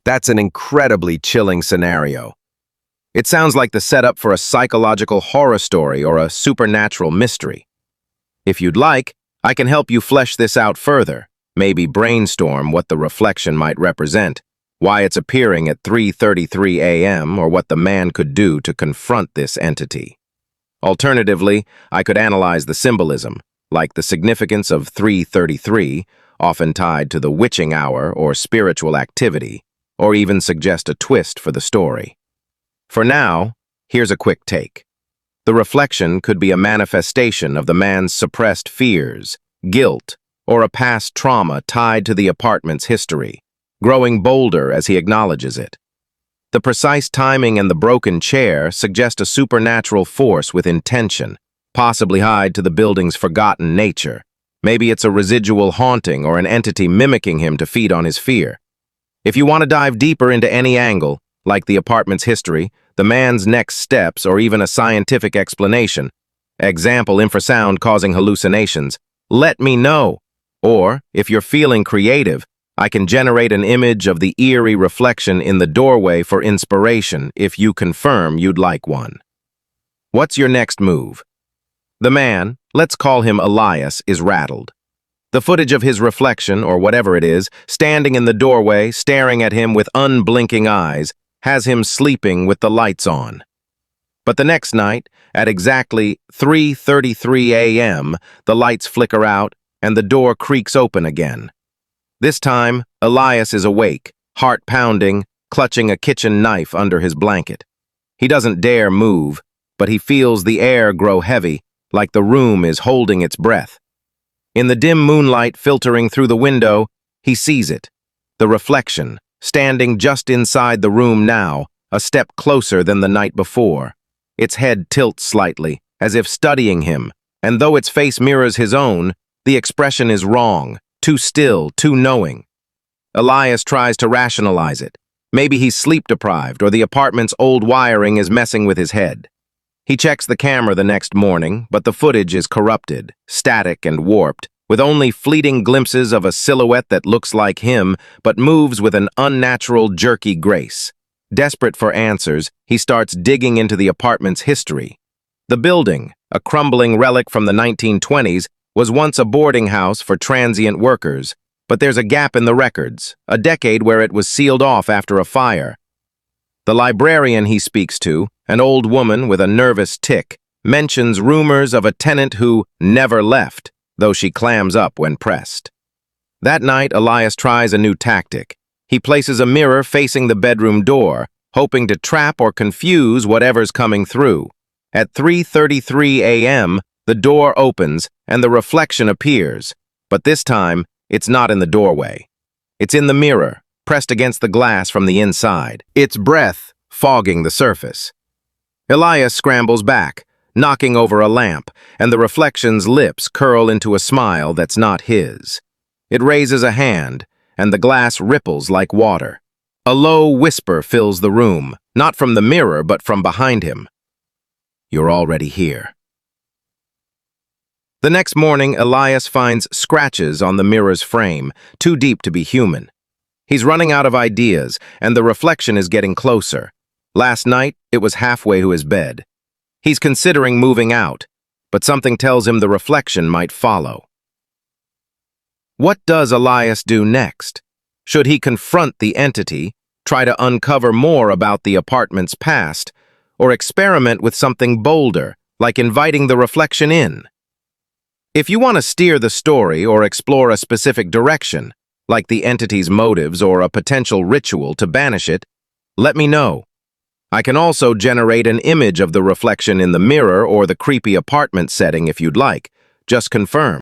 That's an incredibly chilling scenario. It sounds like the setup for a psychological horror story or a supernatural mystery. If you'd like, I can help you flesh this out further, maybe brainstorm what the reflection might represent, why it's appearing at 3:33 a.m., or what the man could do to confront this entity. Alternatively, I could analyze the symbolism, like the significance of 3:33, often tied to the witching hour or spiritual activity, or even suggest a twist for the story. For now, here's a quick take. The reflection could be a manifestation of the man's suppressed fears, guilt, or a past trauma tied to the apartment's history, growing bolder as he acknowledges it. The precise timing and the broken chair suggest a supernatural force with intention, possibly tied to the building's forgotten nature. Maybe it's a residual haunting or an entity mimicking him to feed on his fear. If you want to dive deeper into any angle, like the apartment's history, the man's next steps, or even a scientific explanation, example infrasound causing hallucinations, let me know. Or, if you're feeling creative, I can generate an image of the eerie reflection in the doorway for inspiration if you confirm you'd like one. What's your next move? The man, let's call him Elias, is rattled. The footage of his reflection, or whatever it is, standing in the doorway, staring at him with unblinking eyes, has him sleeping with the lights on. But the next night, at exactly 3:33 a.m., the lights flicker out and the door creaks open again. This time, Elias is awake, heart pounding, clutching a kitchen knife under his blanket. He doesn't dare move, but he feels the air grow heavy, like the room is holding its breath. In the dim moonlight filtering through the window, he sees it, the reflection, standing just inside the room now, a step closer than the night before. Its head tilts slightly, as if studying him, and though its face mirrors his own, the expression is wrong, too still, too knowing. Elias tries to rationalize it. Maybe he's sleep-deprived, or the apartment's old wiring is messing with his head. He checks the camera the next morning, but the footage is corrupted, static and warped, with only fleeting glimpses of a silhouette that looks like him, but moves with an unnatural, jerky grace. Desperate for answers, he starts digging into the apartment's history. The building, a crumbling relic from the 1920s, was once a boarding house for transient workers, but there's a gap in the records, a decade where it was sealed off after a fire. The librarian he speaks to, an old woman with a nervous tic, mentions rumors of a tenant who never left, though she clams up when pressed. That night, Elias tries a new tactic. He places a mirror facing the bedroom door, hoping to trap or confuse whatever's coming through. At 3:33 a.m., the door opens and the reflection appears, but this time, it's not in the doorway. It's in the mirror, pressed against the glass from the inside, its breath fogging the surface. Elias scrambles back, knocking over a lamp, and the reflection's lips curl into a smile that's not his. It raises a hand, and the glass ripples like water. A low whisper fills the room, not from the mirror but from behind him. "You're already here." The next morning, Elias finds scratches on the mirror's frame, too deep to be human. He's running out of ideas, and the reflection is getting closer. Last night, it was halfway to his bed. He's considering moving out, but something tells him the reflection might follow. What does Elias do next? Should he confront the entity, try to uncover more about the apartment's past, or experiment with something bolder, like inviting the reflection in? If you want to steer the story or explore a specific direction, like the entity's motives or a potential ritual to banish it, let me know. I can also generate an image of the reflection in the mirror or the creepy apartment setting if you'd like. Just confirm.